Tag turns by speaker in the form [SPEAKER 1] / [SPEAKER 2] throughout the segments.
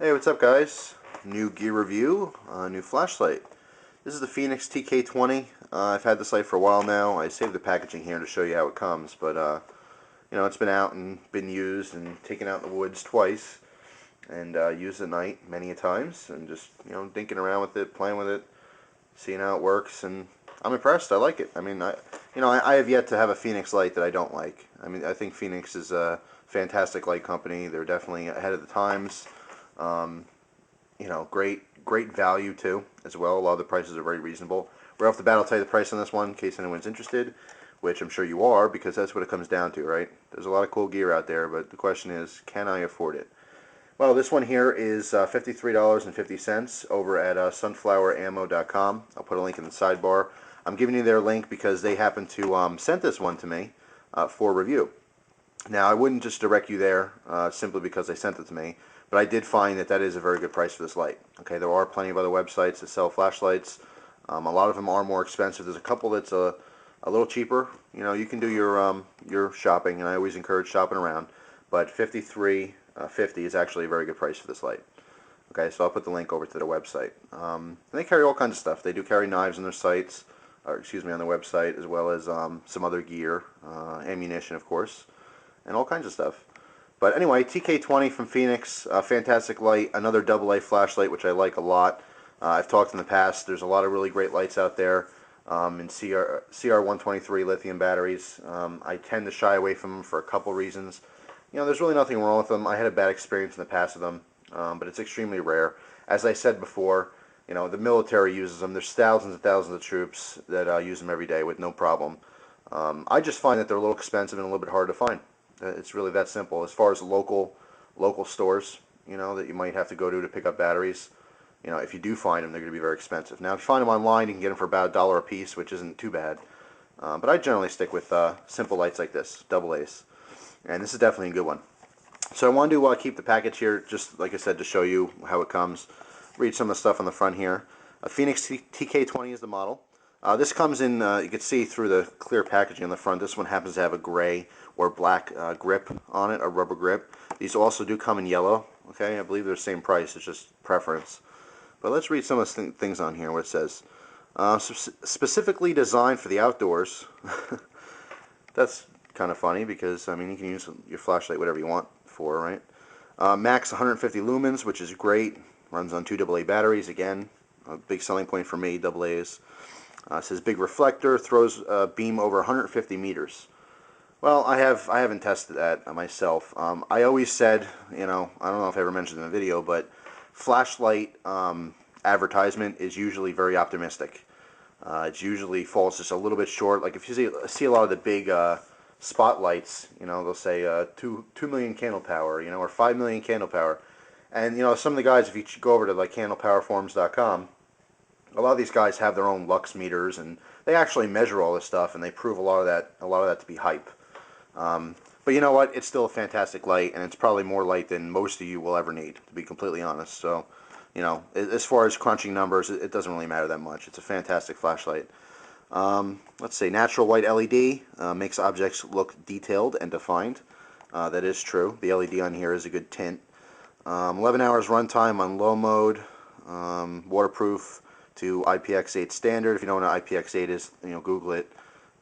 [SPEAKER 1] Hey, what's up guys? New gear review, new flashlight. This is the Fenix TK20. I've had this light for a while now. I saved the packaging here to show you how it comes, but it's been out and been used and taken out in the woods twice and used at night many a times, and just dinking around with it, playing with it, seeing how it works, and I'm impressed. I like it. I mean, I have yet to have a Fenix light that I don't like. I mean, I think Fenix is a fantastic light company. They're definitely ahead of the times. Um, great value too, as well. A lot of the prices are very reasonable. Right off the bat, I'll tell you the price on this one in case anyone's interested, which I'm sure you are, because that's what it comes down to, right? There's a lot of cool gear out there, but the question is, can I afford it? Well, this one here is $53.50 over at sunflowerammo.com. I'll put a link in the sidebar. I'm giving you their link because they happen to send this one to me for review. Now, I wouldn't just direct you there simply because they sent it to me, but I did find that that is a very good price for this light. Okay, there are plenty of other websites that sell flashlights. A lot of them are more expensive. There's a couple that's a little cheaper. You can do your shopping, and I always encourage shopping around. But $53.50 is actually a very good price for this light. Okay, so I'll put the link over to their website. And they carry all kinds of stuff. They do carry knives on their sites, or excuse me, on their website, as well as some other gear, ammunition, of course, and all kinds of stuff. But anyway, TK20 from Fenix, fantastic light, another AA flashlight, which I like a lot. I've talked in the past, there's a lot of really great lights out there in CR123 lithium batteries. I tend to shy away from them for a couple reasons. There's really nothing wrong with them. I had a bad experience in the past with them, but it's extremely rare. As I said before, the military uses them. There's thousands and thousands of troops that use them every day with no problem. I just find that they're a little expensive and a little bit hard to find. It's really that simple. As far as local stores, that you might have to go to pick up batteries, if you do find them, they're going to be very expensive. Now, if you find them online, you can get them for about $1 a piece, which isn't too bad. But I generally stick with simple lights like this, AA's. And this is definitely a good one. So I wanted to keep the package here, just like I said, to show you how it comes. Read some of the stuff on the front here. A Fenix TK20 is the model. This comes in, you can see through the clear packaging on the front, this one happens to have a gray or black grip on it, a rubber grip. These also do come in yellow, okay? I believe they're the same price, it's just preference. But let's read some of the things on here, what it says. Specifically designed for the outdoors. That's kind of funny because, I mean, you can use your flashlight whatever you want for, right? Max 150 lumens, which is great. Runs on 2 AA batteries, again. A big selling point for me, AA's. It says big reflector, throws a beam over 150 meters. Well, I haven't tested that myself. I always said, I don't know if I ever mentioned in the video, but flashlight advertisement is usually very optimistic. It usually falls just a little bit short. Like if you see a lot of the big spotlights, they'll say 2 million candle power, or 5 million candle power. And some of the guys, if you go over to like candlepowerforums.com, a lot of these guys have their own lux meters, and they actually measure all this stuff, and they prove a lot of that to be hype. But you know what? It's still a fantastic light, and it's probably more light than most of you will ever need, to be completely honest. So, as far as crunching numbers, it doesn't really matter that much. It's a fantastic flashlight. Let's see, natural white LED makes objects look detailed and defined. That is true. The LED on here is a good tint. 11 hours runtime on low mode. Waterproof to IPX8 standard. If you don't know what IPX8 is, Google it.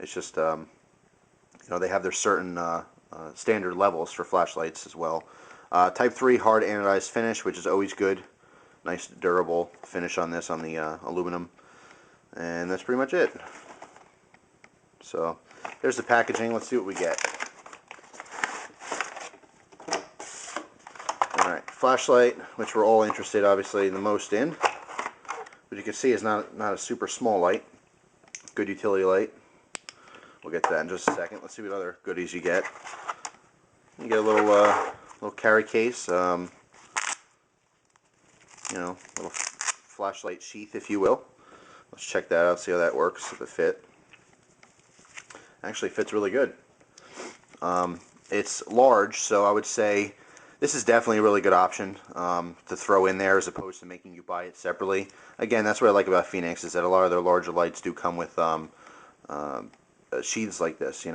[SPEAKER 1] It's just, they have their certain standard levels for flashlights as well. Type 3 hard anodized finish, which is always good. Nice durable finish on this, on the aluminum. And that's pretty much it. So, there's the packaging. Let's see what we get. Alright, flashlight, which we're all interested, obviously, the most in. But you can see it's not a super small light. Good utility light. We'll get to that in just a second. Let's see what other goodies you get. You get a little carry case, little flashlight sheath, if you will. Let's check that out, see how that works, if it fit. Actually fits really good. It's large, so I would say this is definitely a really good option to throw in there as opposed to making you buy it separately. Again, that's what I like about Fenix, is that a lot of their larger lights do come with sheaths like this,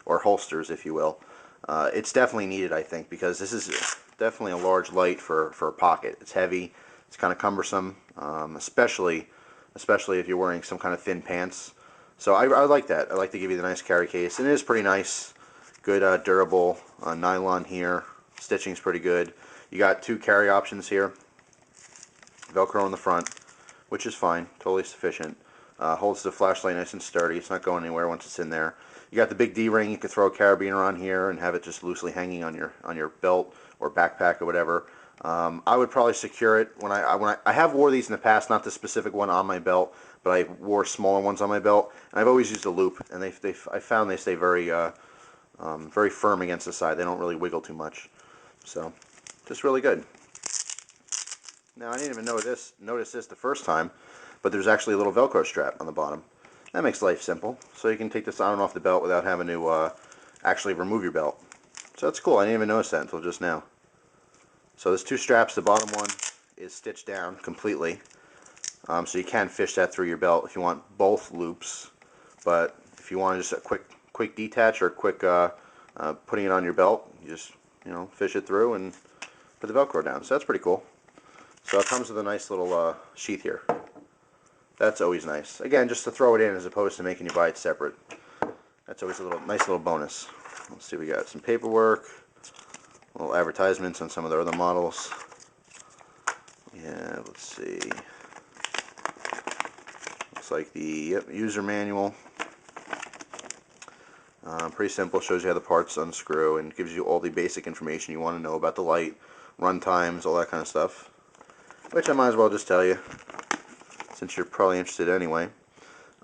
[SPEAKER 1] or holsters, if you will. It's definitely needed, I think, because this is definitely a large light for a pocket. It's heavy. It's kind of cumbersome, especially if you're wearing some kind of thin pants. So I like that. I like to give you the nice carry case. And it is pretty nice. Good durable nylon here. Stitching's pretty good. You got 2 carry options here. Velcro in the front, which is fine. Totally sufficient. Holds the flashlight nice and sturdy. It's not going anywhere once it's in there. You got the big D-ring. You could throw a carabiner on here and have it just loosely hanging on your belt or backpack or whatever. I would probably secure it when I have wore these in the past, not the specific one on my belt, but I wore smaller ones on my belt, and I've always used a loop, and I found they stay very very firm against the side. They don't really wiggle too much, so just really good. Now I didn't even notice this the first time, but there's actually a little Velcro strap on the bottom. That makes life simple, so you can take this on and off the belt without having to actually remove your belt. So that's cool. I didn't even notice that until just now. So there's 2 straps. The bottom one is stitched down completely, so you can fish that through your belt if you want both loops. But if you want just a quick detach or quick putting it on your belt, you just fish it through and put the Velcro down. So that's pretty cool. So it comes with a nice little sheath here. That's always nice. Again, just to throw it in as opposed to making you buy it separate. That's always a nice little bonus. Let's see, we got some paperwork, little advertisements on some of the other models. Yeah, let's see. Looks like the user manual. Pretty simple. Shows you how the parts unscrew and gives you all the basic information you want to know about the light, run times, all that kind of stuff. Which I might as well just tell you, since you're probably interested anyway.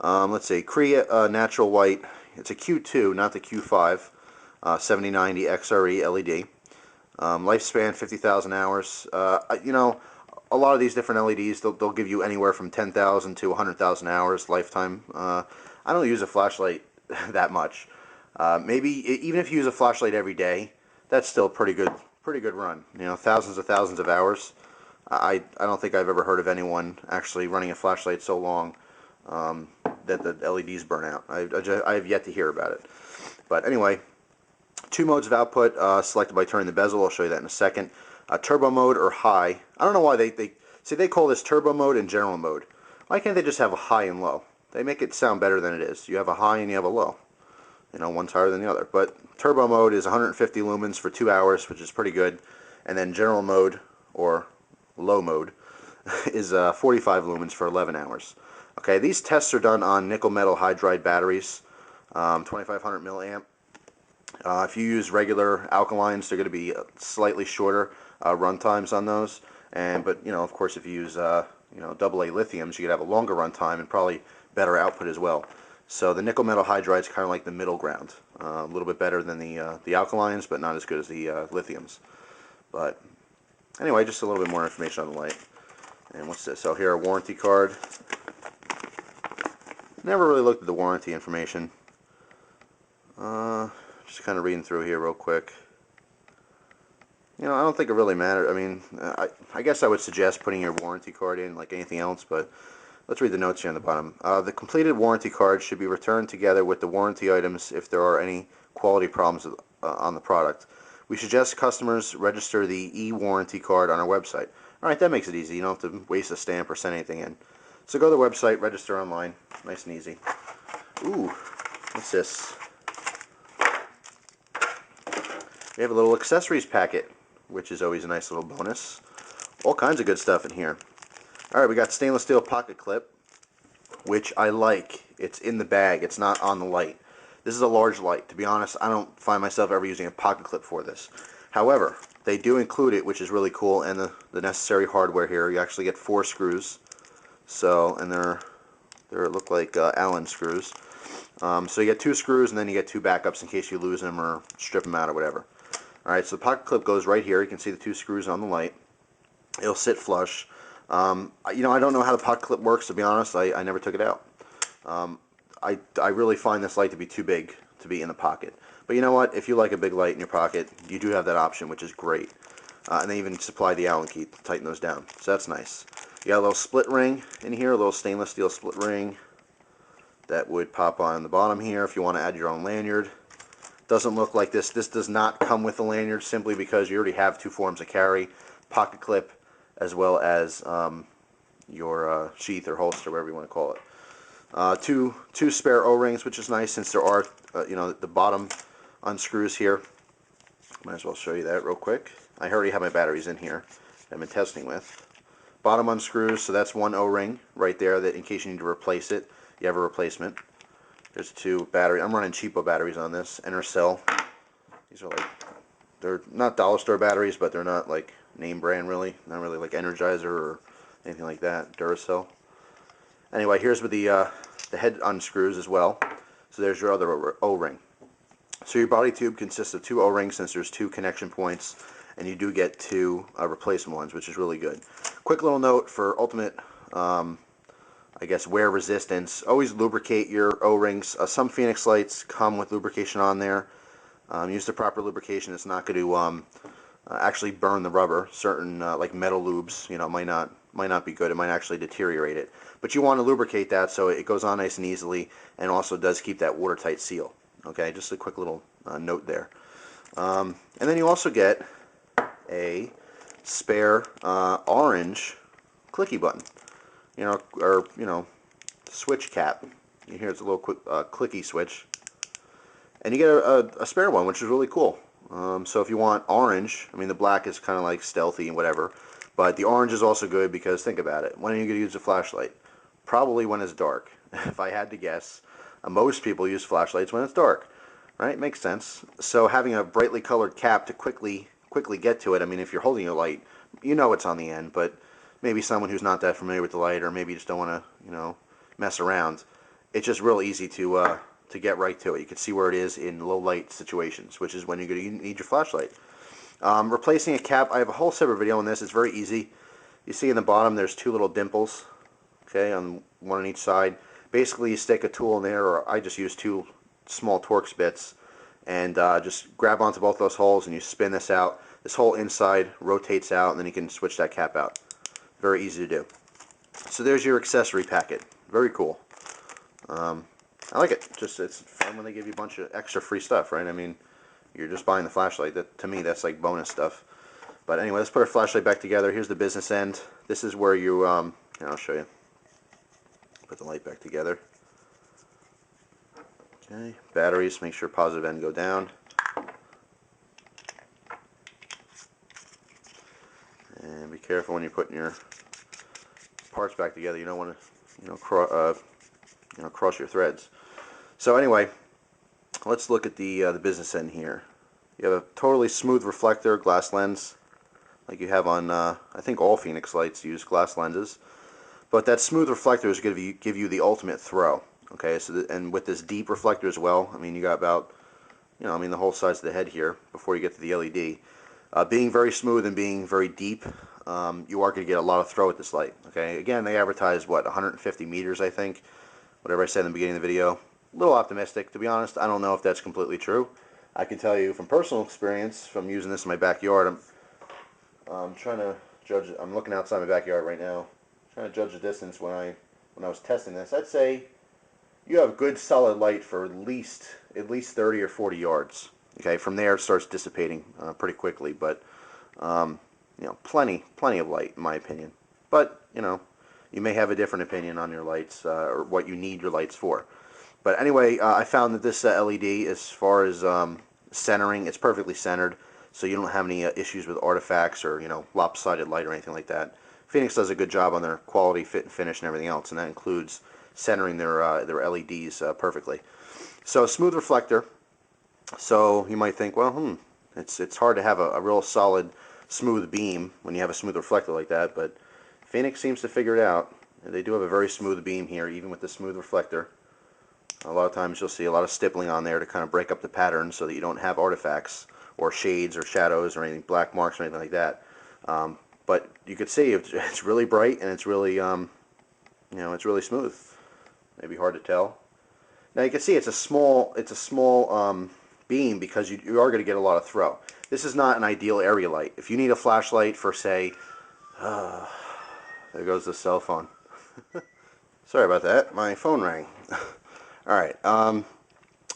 [SPEAKER 1] Let's see, Cree Natural White. It's a Q2, not the Q5. 7090 XRE LED. Lifespan 50,000 hours. A lot of these different LEDs, they'll give you anywhere from 10,000 to 100,000 hours lifetime. I don't use a flashlight that much. Maybe even if you use a flashlight every day, that's still pretty good run. Thousands of hours. I don't think I've ever heard of anyone actually running a flashlight so long that the LEDs burn out. I have yet to hear about it. But anyway, 2 modes of output selected by turning the bezel. I'll show you that in a second. Turbo mode or high. I don't know why they call this turbo mode and general mode. Why can't they just have a high and low? They make it sound better than it is. You have a high and you have a low. One's higher than the other. But turbo mode is 150 lumens for 2 hours, which is pretty good. And then general mode or low mode is 45 lumens for 11 hours. Okay, these tests are done on nickel metal hydride batteries, 2500 milliamp. If you use regular alkalines, they're going to be slightly shorter run times on those. But of course, if you use AA lithiums, you could have a longer run time and probably better output as well. So the nickel metal hydride is kind of like the middle ground, a little bit better than the alkalines, but not as good as the lithiums. But anyway, just a little bit more information on the light. And what's this? Oh, here, a warranty card. Never really looked at the warranty information. Just kind of reading through here real quick. I don't think it really matters. I mean, I guess I would suggest putting your warranty card in like anything else, but let's read the notes here on the bottom. The completed warranty card should be returned together with the warranty items if there are any quality problems on the product. We suggest customers register the e-warranty card on our website. Alright, that makes it easy. You don't have to waste a stamp or send anything in. So go to the website, register online. Nice and easy. Ooh, what's this? We have a little accessories packet, which is always a nice little bonus. All kinds of good stuff in here. Alright, we got stainless steel pocket clip, which I like. It's in the bag. It's not on the light. This is a large light. To be honest, I don't find myself ever using a pocket clip for this. However, they do include it, which is really cool, and the necessary hardware here. You actually get 4 screws. So, and they're look like Allen screws. So you get 2 screws, and then you get 2 backups in case you lose them or strip them out or whatever. Alright, so the pocket clip goes right here. You can see the 2 screws on the light. It'll sit flush. I don't know how the pocket clip works, to be honest. I never took it out. I really find this light to be too big to be in the pocket. But you know what? If you like a big light in your pocket, you do have that option, which is great. And they even supply the Allen key to tighten those down. So that's nice. You got a little split ring in here, a little stainless steel split ring that would pop on the bottom here if you want to add your own lanyard. Doesn't look like this. This does not come with the lanyard simply because you already have two forms of carry, pocket clip, as well as your sheath or holster, whatever you want to call it. Two spare O-rings, which is nice since there are, the bottom unscrews here. Might as well show you that real quick. I already have my batteries in here I've been testing with. Bottom unscrews, so that's one O-ring right there that in case you need to replace it, you have a replacement. There's two batteries. I'm running cheapo batteries on this, Intercell. These are like, they're not dollar store batteries, but they're not like name brand really. Not really like Energizer or anything like that, Duracell. Anyway, here's with the head unscrews as well. So there's your other O-ring. So your body tube consists of two O-rings since there's two connection points, and you do get two replacement ones, which is really good. Quick little note for ultimate, I guess, wear resistance. Always lubricate your O-rings. Some Fenix lights come with lubrication on there. Use the proper lubrication. It's not going to actually burn the rubber. Certain like metal lubes, might not be good. It might actually deteriorate it. But you want to lubricate that so it goes on nice and easily, and also does keep that watertight seal. Okay, just a quick little note there. And then you also get a spare orange clicky button, switch cap. You hear it's a little quick clicky switch, and you get a spare one, which is really cool. So if you want orange, the black is kind of like stealthy and whatever, but the orange is also good because think about it. When are you going to use a flashlight? Probably when it's dark. If I had to guess, most people use flashlights when it's dark, right? Makes sense. So having a brightly colored cap to quickly get to it. If you're holding your light, you know it's on the end, but maybe someone who's not that familiar with the light, or maybe you just don't want to, mess around. It's just real easy to get right to it. You can see where it is in low light situations, which is when you're going to need your flashlight. Replacing a cap, I have a whole separate video on this. It's very easy. You see in the bottom there's two little dimples, okay, on one on each side. Basically you stick a tool in there, or I just use two small Torx bits, and just grab onto both those holes and you spin this out. This whole inside rotates out, and then you can switch that cap out. Very easy to do. So there's your accessory packet. Very cool. I like it. It's fun when they give you a bunch of extra free stuff, right? You're just buying the flashlight. To me, that's like bonus stuff. But anyway, let's put our flashlight back together. Here's the business end. This is where you, I'll show you. Put the light back together. Okay, batteries, make sure positive end go down. And be careful when you're putting your parts back together. You don't want to, cross your threads. So anyway, let's look at the business end here. You have a totally smooth reflector glass lens, like you have on, I think all Fenix lights use glass lenses. But that smooth reflector is going to give you the ultimate throw. Okay, so and with this deep reflector as well, you got about, the whole size of the head here before you get to the LED. Being very smooth and being very deep, you are going to get a lot of throw with this light. Okay, again, they advertise, 150 meters, I think, whatever I said in the beginning of the video. A little optimistic, to be honest. I don't know if that's completely true. I can tell you from personal experience, from using this in my backyard, I'm trying to judge it. I'm looking outside my backyard right now, trying to judge the distance when I was testing this. I'd say you have good solid light for at least 30 or 40 yards. Okay, from there it starts dissipating pretty quickly, but plenty of light in my opinion. But you may have a different opinion on your lights or what you need your lights for. But anyway, I found that this LED, as far as centering, it's perfectly centered, so you don't have any issues with artifacts or lopsided light or anything like that. Fenix does a good job on their quality, fit and finish and everything else, and that includes centering their LEDs perfectly. So smooth reflector. So you might think, well, it's hard to have a real solid smooth beam when you have a smooth reflector like that, but Fenix seems to figure it out. They do have a very smooth beam here, even with the smooth reflector. A lot of times you'll see a lot of stippling on there to kind of break up the pattern so that you don't have artifacts or shades or shadows or anything, black marks or anything like that. But you could see it's really bright and it's really, it's really smooth. Maybe hard to tell. Now you can see it's a small beam because you are going to get a lot of throw. This is not an ideal area light. If you need a flashlight for, say, there goes the cell phone. Sorry about that. My phone rang. Alright,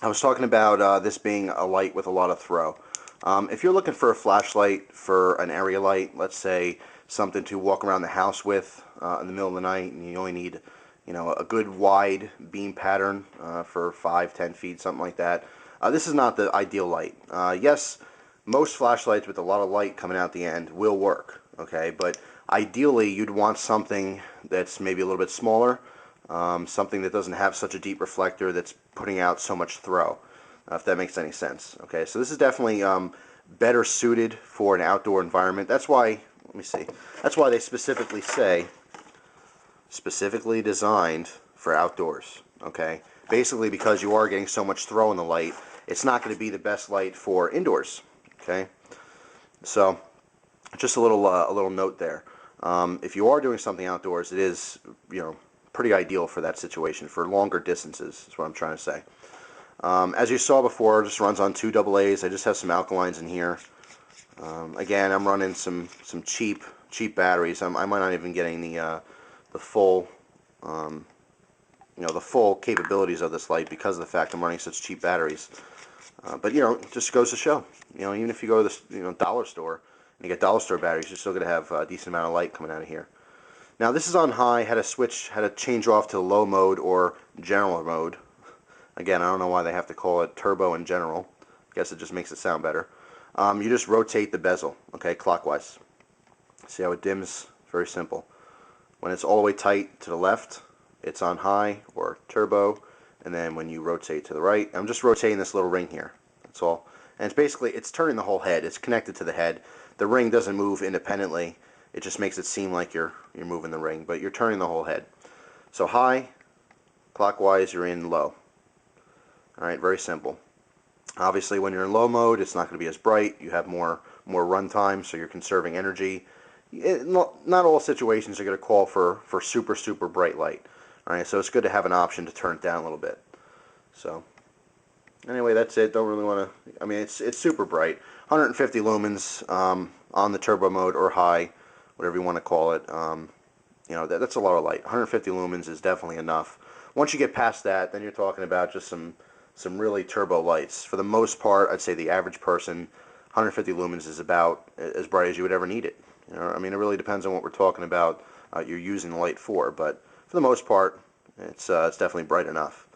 [SPEAKER 1] I was talking about this being a light with a lot of throw. If you're looking for a flashlight for an area light, let's say something to walk around the house with in the middle of the night, and you only need, a good wide beam pattern for 5, 10 feet, something like that. This is not the ideal light. Yes, most flashlights with a lot of light coming out the end will work, okay? But ideally, you'd want something that's maybe a little bit smaller, something that doesn't have such a deep reflector that's putting out so much throw, if that makes any sense. Okay, so this is definitely better suited for an outdoor environment. That's why, let me see, that's why they specifically say, specifically designed for outdoors, okay? Basically because you are getting so much throw in the light, it's not going to be the best light for indoors, okay? So, just a little note there. If you are doing something outdoors, it is, pretty ideal for that situation, for longer distances, is what I'm trying to say. As you saw before, it just runs on 2 AA's. I just have some alkalines in here. Again, I'm running some cheap batteries. I might not even getting the full, the full capabilities of this light because of the fact I'm running such cheap batteries. But it just goes to show, even if you go to the dollar store and you get dollar store batteries, you're still going to have a decent amount of light coming out of here. Now this is on high. Had to change off to low mode or general mode. Again, I don't know why they have to call it turbo and general. I guess it just makes it sound better. You just rotate the bezel, okay, clockwise. See how it dims? Very simple. When it's all the way tight to the left, it's on high or turbo, and then when you rotate to the right, I'm just rotating this little ring here. That's all. And it's turning the whole head. It's connected to the head. The ring doesn't move independently. It just makes it seem like you're moving the ring, but you're turning the whole head. So high, clockwise, you're in low. Alright, very simple. Obviously, when you're in low mode, it's not going to be as bright. You have more run time, so you're conserving energy. Not all situations are going to call for super bright light. Alright, so it's good to have an option to turn it down a little bit. So, anyway, that's it. Don't really want to, it's super bright. 150 lumens on the turbo mode or high, whatever you want to call it. That's a lot of light. 150 lumens is definitely enough. Once you get past that, then you're talking about just some really turbo lights. For the most part, I'd say the average person, 150 lumens is about as bright as you would ever need it. It really depends on what we're talking about. You're using the light for, but for the most part, it's definitely bright enough.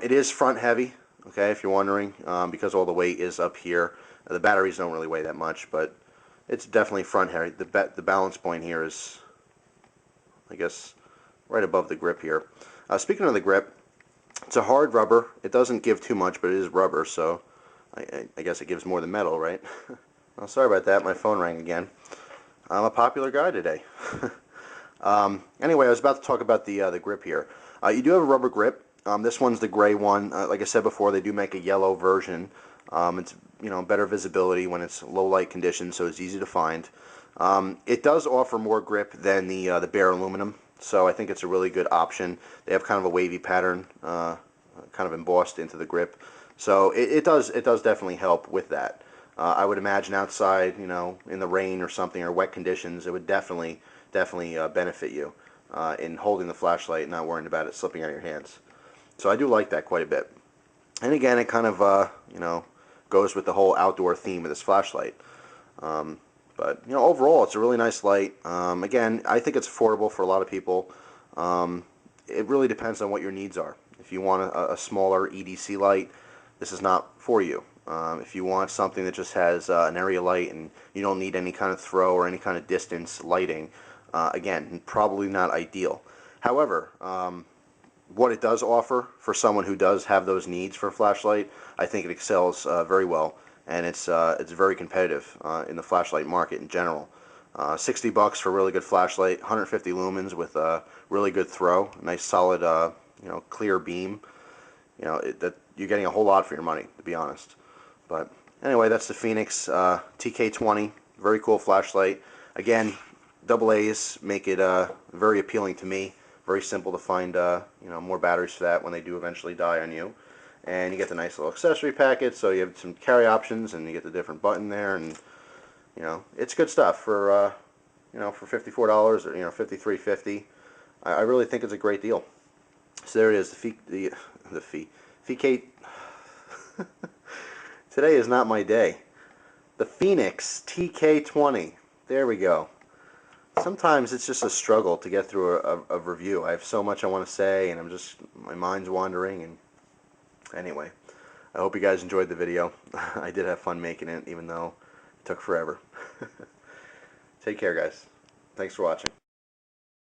[SPEAKER 1] It is front heavy, okay, if you're wondering, because all the weight is up here. The batteries don't really weigh that much, but it's definitely front heavy. The balance point here is, I guess, right above the grip here. Speaking of the grip, it's a hard rubber. It doesn't give too much, but it is rubber, so I guess it gives more than metal, right? Well, sorry about that. My phone rang again. I'm a popular guy today. Anyway, I was about to talk about the grip here. You do have a rubber grip. This one's the gray one. Like I said before, they do make a yellow version. It's better visibility when it's low light conditions, so it's easy to find. It does offer more grip than the bare aluminum, so I think it's a really good option. They have kind of a wavy pattern, kind of embossed into the grip, so it does definitely help with that. I would imagine outside, in the rain or something or wet conditions, it would definitely benefit you in holding the flashlight and not worrying about it slipping out of your hands. So I do like that quite a bit. And again, it kind of goes with the whole outdoor theme of this flashlight. But overall, it's a really nice light. Again, I think it's affordable for a lot of people. It really depends on what your needs are. If you want a smaller EDC light, this is not for you. If you want something that just has an area light and you don't need any kind of throw or any kind of distance lighting, again, probably not ideal. However, what it does offer for someone who does have those needs for a flashlight, I think it excels very well, and it's very competitive in the flashlight market in general. $60 for a really good flashlight, 150 lumens with a really good throw, a nice solid clear beam. That you're getting a whole lot for your money, to be honest. But anyway, that's the Fenix TK20. Very cool flashlight. Again, AA's make it very appealing to me. Very simple to find more batteries for that when they do eventually die on you. And you get the nice little accessory packet, so you have some carry options, and you get the different button there, and it's good stuff for for $54 or $53.50. I really think it's a great deal. So there it is, the Today is not my day. The Fenix TK20. There we go. Sometimes it's just a struggle to get through a review. I have so much I want to say, and my mind's wandering. And anyway, I hope you guys enjoyed the video. I did have fun making it, even though it took forever. Take care, guys. Thanks for watching.